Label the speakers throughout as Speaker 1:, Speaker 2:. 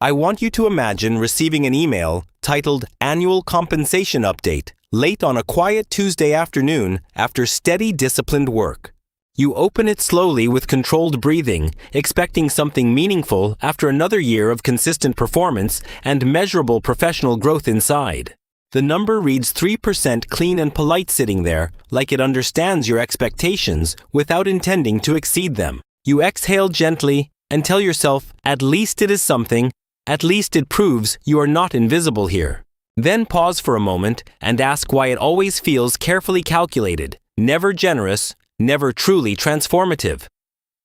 Speaker 1: I want you to imagine receiving an email titled Annual Compensation Update late on a quiet Tuesday afternoon after steady, disciplined work. You open it slowly with controlled breathing, expecting something meaningful after another year of consistent performance and measurable professional growth inside. The number reads 3% clean and polite, sitting there like it understands your expectations without intending to exceed them. You exhale gently and tell yourself, at least it is something, at least it proves you are not invisible here. Then pause for a moment and ask why it always feels carefully calculated, never generous, never truly transformative.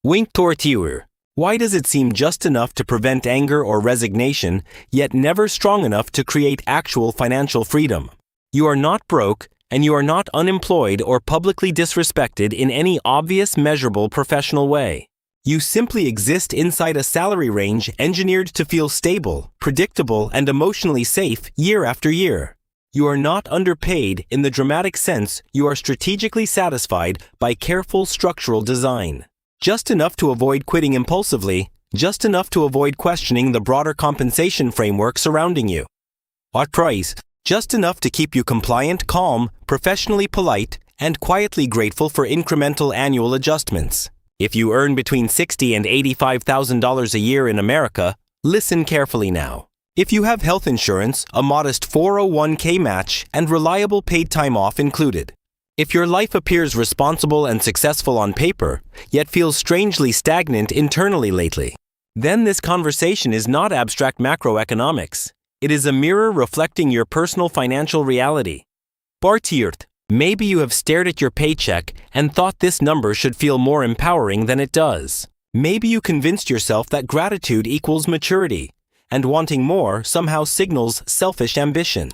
Speaker 1: Winktortiur. Why does it seem just enough to prevent anger or resignation, yet never strong enough to create actual financial freedom? You are not broke, and you are not unemployed or publicly disrespected in any obvious, measurable professional way. You simply exist inside a salary range engineered to feel stable, predictable, and emotionally safe year after year. You are not underpaid in the dramatic sense. You are strategically satisfied by careful structural design. Just enough to avoid quitting impulsively, just enough to avoid questioning the broader compensation framework surrounding you. At price, just enough to keep you compliant, calm, professionally polite, and quietly grateful for incremental annual adjustments. If you earn between $60,000 and $85,000 a year in America, listen carefully now. If you have health insurance, a modest 401k match, and reliable paid time off included. If your life appears responsible and successful on paper, yet feels strangely stagnant internally lately, then this conversation is not abstract macroeconomics. It is a mirror reflecting your personal financial reality. Bartiert. Maybe you have stared at your paycheck and thought this number should feel more empowering than it does. Maybe you convinced yourself that gratitude equals maturity, and wanting more somehow signals selfish ambition.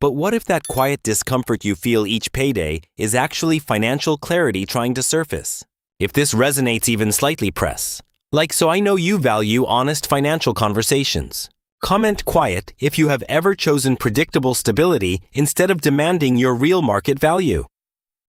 Speaker 1: But what if that quiet discomfort you feel each payday is actually financial clarity trying to surface? If this resonates even slightly, press like so I know you value honest financial conversations. Comment quiet if you have ever chosen predictable stability instead of demanding your real market value.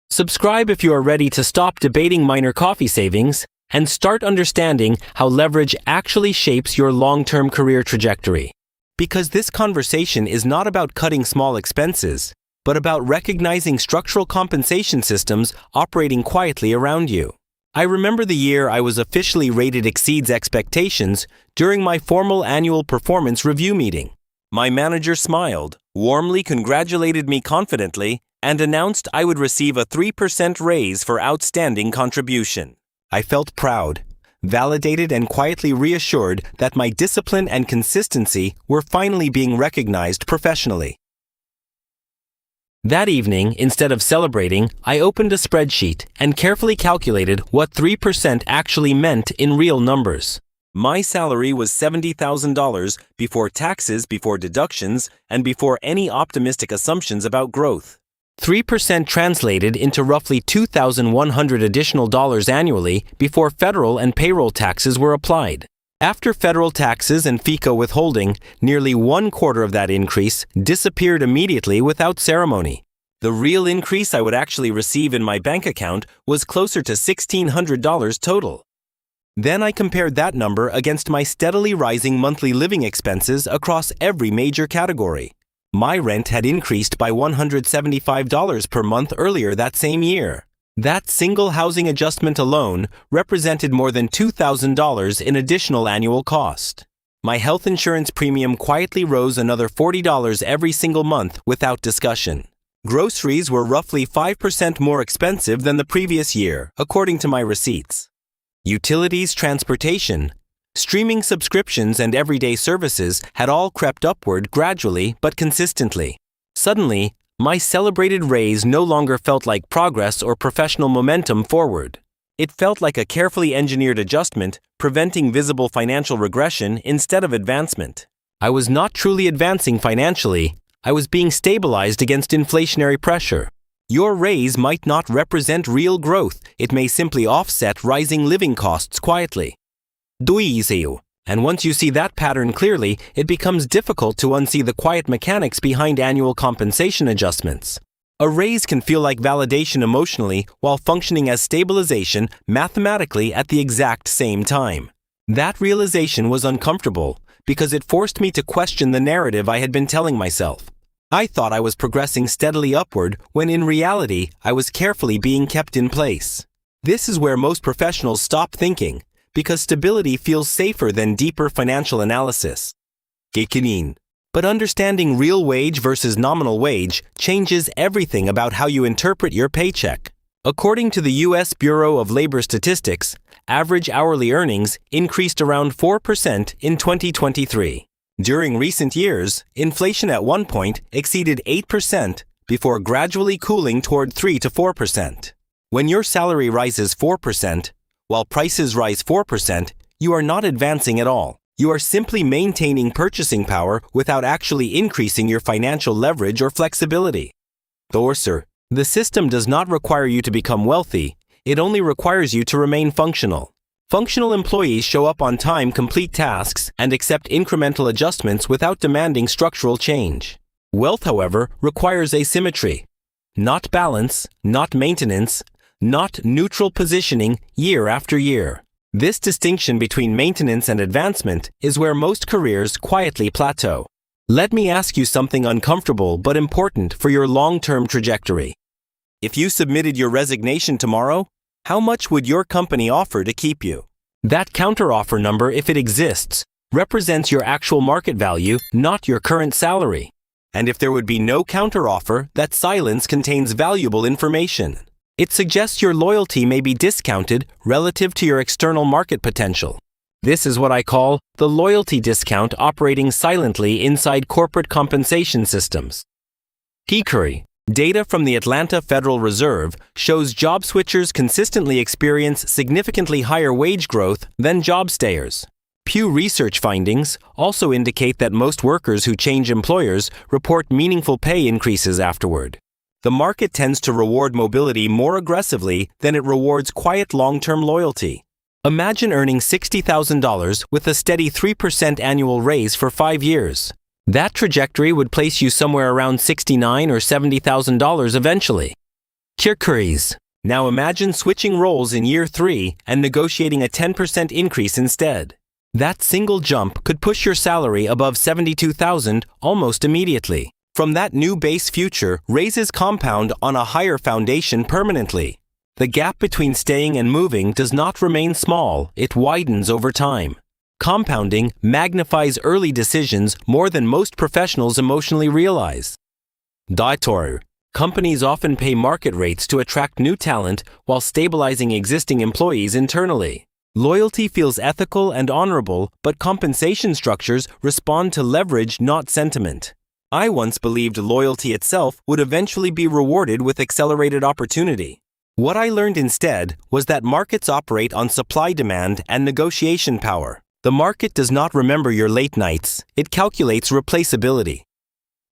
Speaker 1: Subscribe if you are ready to stop debating minor coffee savings and start understanding how leverage actually shapes your long-term career trajectory. Because this conversation is not about cutting small expenses, but about recognizing structural compensation systems operating quietly around you. I remember the year I was officially rated exceeds expectations during my formal annual performance review meeting. My manager smiled, warmly congratulated me confidently, and announced I would receive a 3% raise for outstanding contribution. I felt proud, validated, and quietly reassured that my discipline and consistency were finally being recognized professionally. That evening, instead of celebrating, I opened a spreadsheet and carefully calculated what 3% actually meant in real numbers. My salary was $70,000 before taxes, before deductions, and before any optimistic assumptions about growth. 3% translated into roughly $2,100 additional dollars annually before federal and payroll taxes were applied. After federal taxes and FICA withholding, nearly 1/4 of that increase disappeared immediately without ceremony. The real increase I would actually receive in my bank account was closer to $1,600 total. Then I compared that number against my steadily rising monthly living expenses across every major category. My rent had increased by $175 per month earlier that same year. That single housing adjustment alone represented more than $2,000 in additional annual cost. My health insurance premium quietly rose another $40 every single month without discussion. Groceries were roughly 5% more expensive than the previous year, according to my receipts. Utilities, transportation, streaming subscriptions, and everyday services had all crept upward gradually but consistently. Suddenly, my celebrated raise no longer felt like progress or professional momentum forward. It felt like a carefully engineered adjustment, preventing visible financial regression instead of advancement. I was not truly advancing financially. I was being stabilized against inflationary pressure. Your raise might not represent real growth. It may simply offset rising living costs quietly. And once you see that pattern clearly, it becomes difficult to unsee the quiet mechanics behind annual compensation adjustments. A raise can feel like validation emotionally while functioning as stabilization mathematically at the exact same time. That realization was uncomfortable because it forced me to question the narrative I had been telling myself. I thought I was progressing steadily upward when in reality I was carefully being kept in place. This is where most professionals stop thinking, because stability feels safer than deeper financial analysis. But understanding real wage versus nominal wage changes everything about how you interpret your paycheck. According to the U.S. Bureau of Labor Statistics, average hourly earnings increased around 4% in 2023. During recent years, inflation at one point exceeded 8% before gradually cooling toward 3 to 4%. When your salary rises 4%, while prices rise 4%, you are not advancing at all. You are simply maintaining purchasing power without actually increasing your financial leverage or flexibility. The system does not require you to become wealthy, it only requires you to remain functional. Functional employees show up on time, complete tasks, and accept incremental adjustments without demanding structural change. Wealth, however, requires asymmetry. Not balance, not maintenance, not neutral positioning year after year. This distinction between maintenance and advancement is where most careers quietly plateau. Let me ask you something uncomfortable but important for your long-term trajectory. If you submitted your resignation tomorrow, how much would your company offer to keep you? That counteroffer number, if it exists, represents your actual market value, not your current salary. And if there would be no counteroffer, that silence contains valuable information. It suggests your loyalty may be discounted relative to your external market potential. This is what I call the loyalty discount operating silently inside corporate compensation systems. Hikari. Data from the Atlanta Federal Reserve shows job switchers consistently experience significantly higher wage growth than job stayers. Pew Research findings also indicate that most workers who change employers report meaningful pay increases afterward. The market tends to reward mobility more aggressively than it rewards quiet long-term loyalty. Imagine earning $60,000 with a steady 3% annual raise for 5 years. That trajectory would place you somewhere around $69,000 or $70,000 eventually. Kirkuris. Now imagine switching roles in year 3 and negotiating a 10% increase instead. That single jump could push your salary above $72,000 almost immediately. From that new base, future raises compound on a higher foundation permanently. The gap between staying and moving does not remain small, it widens over time. Compounding magnifies early decisions more than most professionals emotionally realize. Daitor. Companies often pay market rates to attract new talent while stabilizing existing employees internally. Loyalty feels ethical and honorable, but compensation structures respond to leverage, not sentiment. I once believed loyalty itself would eventually be rewarded with accelerated opportunity. What I learned instead was that markets operate on supply-demand and negotiation power. The market does not remember your late nights, it calculates replaceability.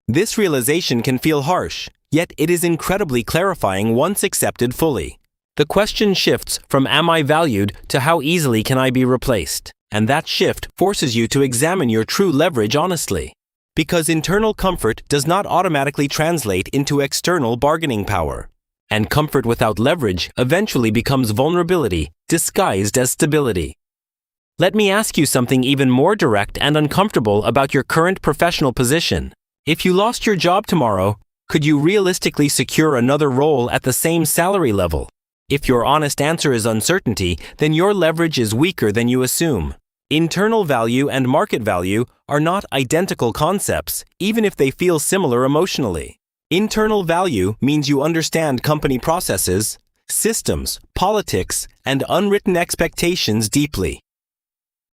Speaker 1: This realization can feel harsh, yet it is incredibly clarifying once accepted fully. The question shifts from "am I valued" to "how easily can I be replaced?" And that shift forces you to examine your true leverage honestly. Because internal comfort does not automatically translate into external bargaining power. And comfort without leverage eventually becomes vulnerability, disguised as stability. Let me ask you something even more direct and uncomfortable about your current professional position. If you lost your job tomorrow, could you realistically secure another role at the same salary level? If your honest answer is uncertainty, then your leverage is weaker than you assume. Internal value and market value are not identical concepts, even if they feel similar emotionally. Internal value means you understand company processes, systems, politics, and unwritten expectations deeply.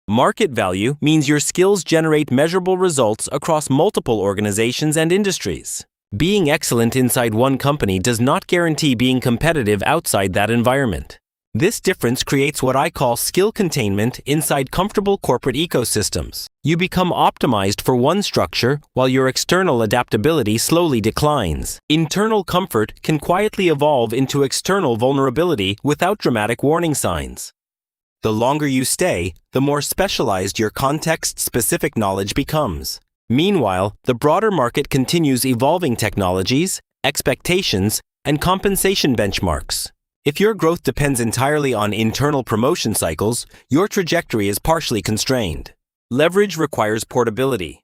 Speaker 1: Market value means your skills generate measurable results across multiple organizations and industries. Being excellent inside one company does not guarantee being competitive outside that environment. This difference creates what I call skill containment inside comfortable corporate ecosystems. You become optimized for one structure while your external adaptability slowly declines. Internal comfort can quietly evolve into external vulnerability without dramatic warning signs. The longer you stay, the more specialized your context-specific knowledge becomes. Meanwhile, the broader market continues evolving technologies, expectations, and compensation benchmarks. If your growth depends entirely on internal promotion cycles, your trajectory is partially constrained. Leverage requires portability,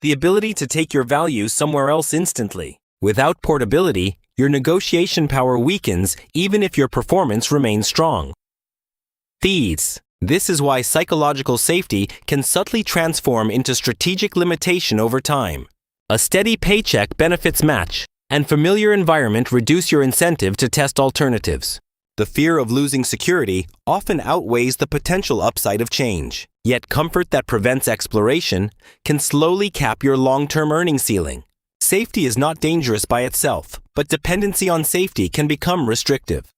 Speaker 1: the ability to take your value somewhere else instantly. Without portability, your negotiation power weakens even if your performance remains strong. These. This is why psychological safety can subtly transform into strategic limitation over time. A steady paycheck benefits match, and familiar environment reduce your incentive to test alternatives. The fear of losing security often outweighs the potential upside of change. Yet comfort that prevents exploration can slowly cap your long-term earning ceiling. Safety is not dangerous by itself, but dependency on safety can become restrictive.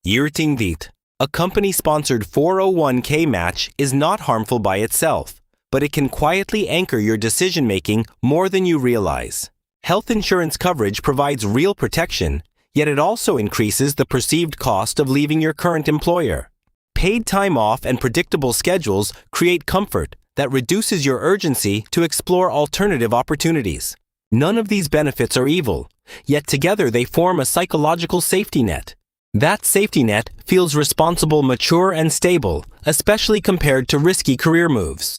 Speaker 1: Yirting dit. A company-sponsored 401k match is not harmful by itself, but it can quietly anchor your decision-making more than you realize. Health insurance coverage provides real protection, yet it also increases the perceived cost of leaving your current employer. Paid time off and predictable schedules create comfort that reduces your urgency to explore alternative opportunities. None of these benefits are evil, yet together they form a psychological safety net. That safety net feels responsible, mature, and stable, especially compared to risky career moves.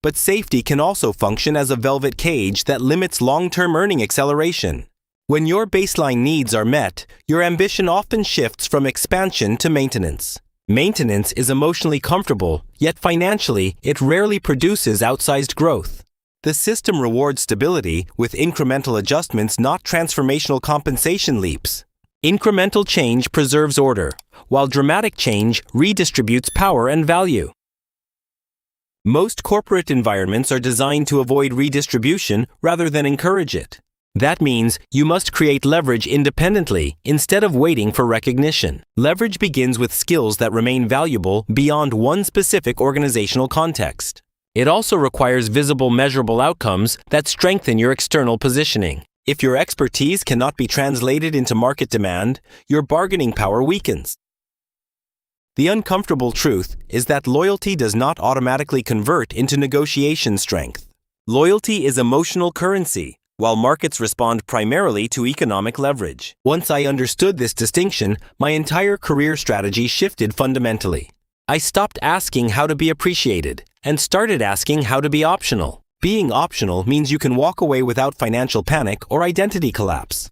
Speaker 1: But safety can also function as a velvet cage that limits long-term earning acceleration. When your baseline needs are met, your ambition often shifts from expansion to maintenance. Maintenance is emotionally comfortable, yet financially, it rarely produces outsized growth. The system rewards stability with incremental adjustments, not transformational compensation leaps. Incremental change preserves order, while dramatic change redistributes power and value. Most corporate environments are designed to avoid redistribution rather than encourage it. That means you must create leverage independently instead of waiting for recognition. Leverage begins with skills that remain valuable beyond one specific organizational context. It also requires visible, measurable outcomes that strengthen your external positioning. If your expertise cannot be translated into market demand, your bargaining power weakens. The uncomfortable truth is that loyalty does not automatically convert into negotiation strength. Loyalty is emotional currency, while markets respond primarily to economic leverage. Once I understood this distinction, my entire career strategy shifted fundamentally. I stopped asking how to be appreciated and started asking how to be optional. Being optional means you can walk away without financial panic or identity collapse.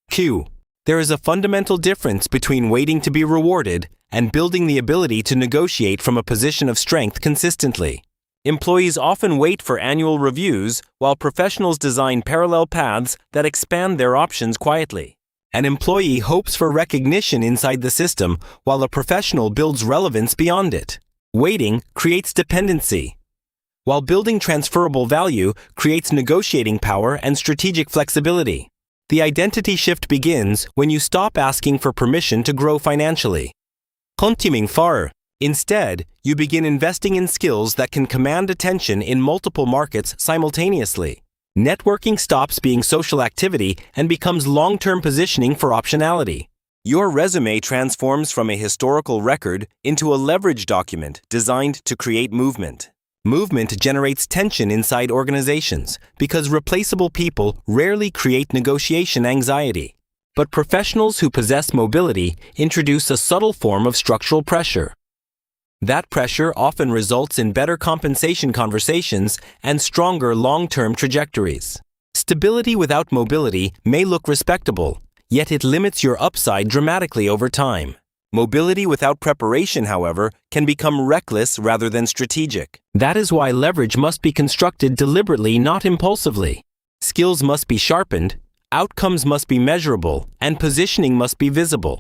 Speaker 1: Q. There is a fundamental difference between waiting to be rewarded and building the ability to negotiate from a position of strength consistently. Employees often wait for annual reviews, while professionals design parallel paths that expand their options quietly. An employee hopes for recognition inside the system, while a professional builds relevance beyond it. Waiting creates dependency, while building transferable value creates negotiating power and strategic flexibility. The identity shift begins when you stop asking for permission to grow financially. Kontiming far. Instead, you begin investing in skills that can command attention in multiple markets simultaneously. Networking stops being social activity and becomes long-term positioning for optionality. Your resume transforms from a historical record into a leverage document designed to create movement. Movement generates tension inside organizations because replaceable people rarely create negotiation anxiety. But professionals who possess mobility introduce a subtle form of structural pressure. That pressure often results in better compensation conversations and stronger long-term trajectories. Stability without mobility may look respectable, yet it limits your upside dramatically over time. Mobility without preparation, however, can become reckless rather than strategic. That is why leverage must be constructed deliberately, not impulsively. Skills must be sharpened, outcomes must be measurable, and positioning must be visible.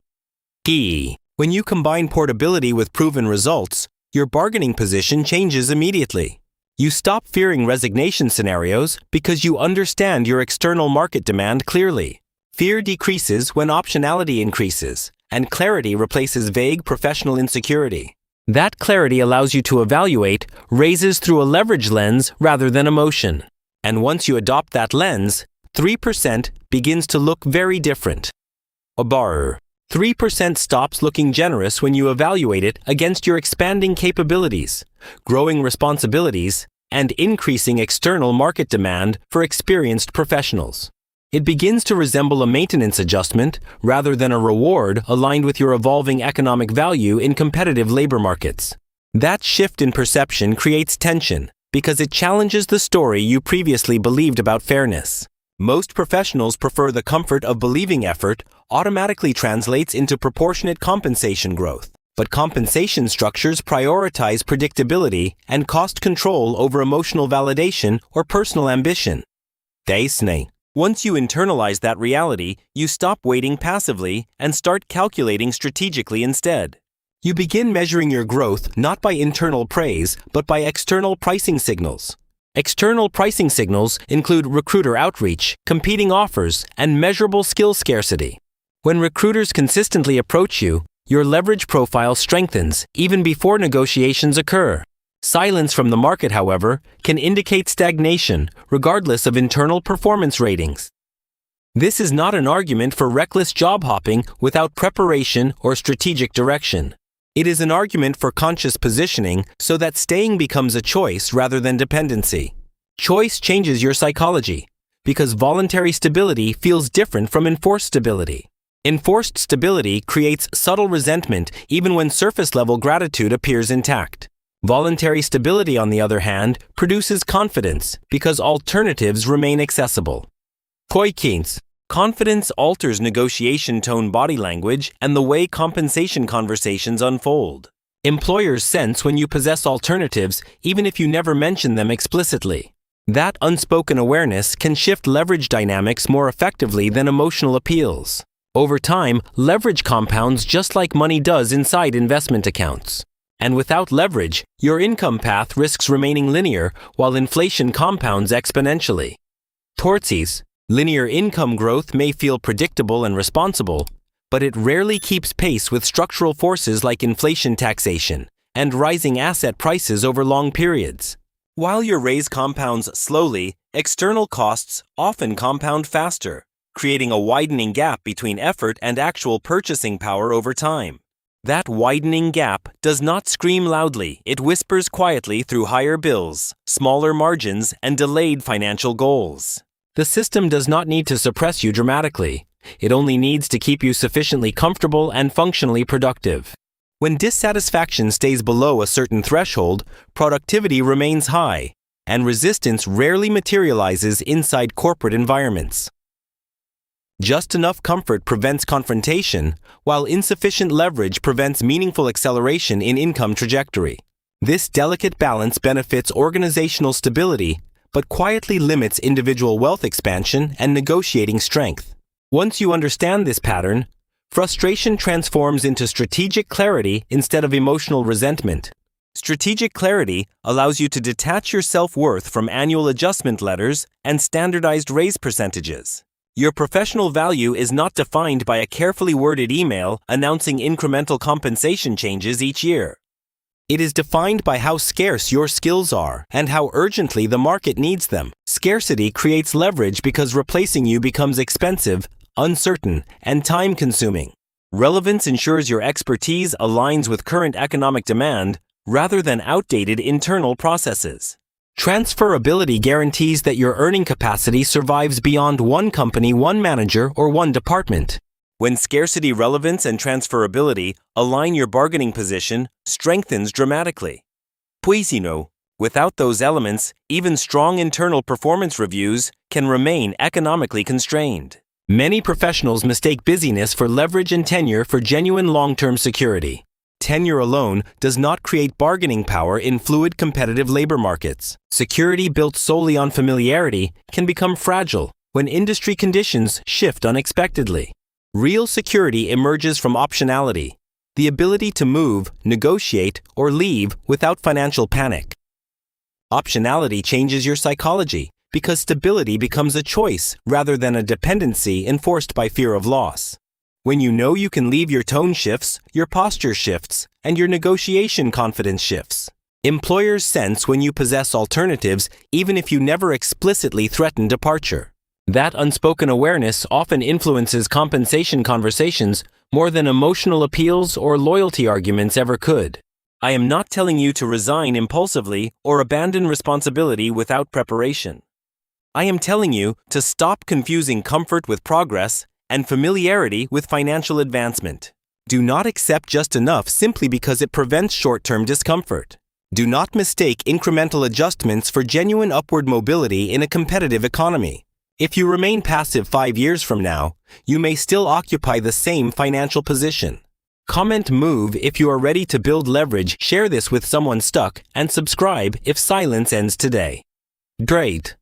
Speaker 1: Key. When you combine portability with proven results, your bargaining position changes immediately. You stop fearing resignation scenarios because you understand your external market demand clearly. Fear decreases when optionality increases, and clarity replaces vague professional insecurity. That clarity allows you to evaluate raises through a leverage lens rather than emotion. And once you adopt that lens, 3% begins to look very different. A bar. 3% stops looking generous when you evaluate it against your expanding capabilities, growing responsibilities, and increasing external market demand for experienced professionals. It begins to resemble a maintenance adjustment rather than a reward aligned with your evolving economic value in competitive labor markets. That shift in perception creates tension because it challenges the story you previously believed about fairness. Most professionals prefer the comfort of believing effort automatically translates into proportionate compensation growth. But compensation structures prioritize predictability and cost control over emotional validation or personal ambition. Once you internalize that reality, you stop waiting passively and start calculating strategically instead. You begin measuring your growth not by internal praise, but by external pricing signals. External pricing signals include recruiter outreach, competing offers, and measurable skill scarcity. When recruiters consistently approach you, your leverage profile strengthens even before negotiations occur. Silence from the market, however, can indicate stagnation regardless of internal performance ratings. This is not an argument for reckless job hopping without preparation or strategic direction. It is an argument for conscious positioning so that staying becomes a choice rather than dependency. Choice changes your psychology because voluntary stability feels different from enforced stability. Enforced stability creates subtle resentment even when surface-level gratitude appears intact. Voluntary stability, on the other hand, produces confidence because alternatives remain accessible. Confidence alters negotiation tone, body language, and the way compensation conversations unfold. Employers sense when you possess alternatives even if you never mention them explicitly. That unspoken awareness can shift leverage dynamics more effectively than emotional appeals. Over time, leverage compounds just like money does inside investment accounts. And without leverage, your income path risks remaining linear while inflation compounds exponentially. Linear income growth may feel predictable and responsible, but it rarely keeps pace with structural forces like inflation, taxation, and rising asset prices over long periods. While your raise compounds slowly, external costs often compound faster, creating a widening gap between effort and actual purchasing power over time. That widening gap does not scream loudly, it whispers quietly through higher bills, smaller margins, and delayed financial goals. The system does not need to suppress you dramatically. It only needs to keep you sufficiently comfortable and functionally productive. When dissatisfaction stays below a certain threshold, productivity remains high, and resistance rarely materializes inside corporate environments. Just enough comfort prevents confrontation, while insufficient leverage prevents meaningful acceleration in income trajectory. This delicate balance benefits organizational stability, but quietly limits individual wealth expansion and negotiating strength. Once you understand this pattern, frustration transforms into strategic clarity instead of emotional resentment. Strategic clarity allows you to detach your self-worth from annual adjustment letters and standardized raise percentages. Your professional value is not defined by a carefully worded email announcing incremental compensation changes each year. It is defined by how scarce your skills are and how urgently the market needs them. Scarcity creates leverage because replacing you becomes expensive, uncertain, and time-consuming. Relevance ensures your expertise aligns with current economic demand rather than outdated internal processes. Transferability guarantees that your earning capacity survives beyond one company, one manager, or one department. When scarcity, relevance, and transferability align, your bargaining position strengthens dramatically. Without those elements, even strong internal performance reviews can remain economically constrained. Many professionals mistake busyness for leverage and tenure for genuine long-term security. Tenure alone does not create bargaining power in fluid competitive labor markets. Security built solely on familiarity can become fragile when industry conditions shift unexpectedly. Real security emerges from optionality, the ability to move, negotiate, or leave without financial panic. Optionality changes your psychology because stability becomes a choice rather than a dependency enforced by fear of loss. When you know you can leave, your tone shifts, your posture shifts, and your negotiation confidence shifts. Employers sense when you possess alternatives even if you never explicitly threaten departure. That unspoken awareness often influences compensation conversations more than emotional appeals or loyalty arguments ever could. I am not telling you to resign impulsively or abandon responsibility without preparation. I am telling you to stop confusing comfort with progress and familiarity with financial advancement. Do not accept just enough simply because it prevents short-term discomfort. Do not mistake incremental adjustments for genuine upward mobility in a competitive economy. If you remain passive 5 years from now, you may still occupy the same financial position. Comment move if you are ready to build leverage, share this with someone stuck, and subscribe if silence ends today. Great.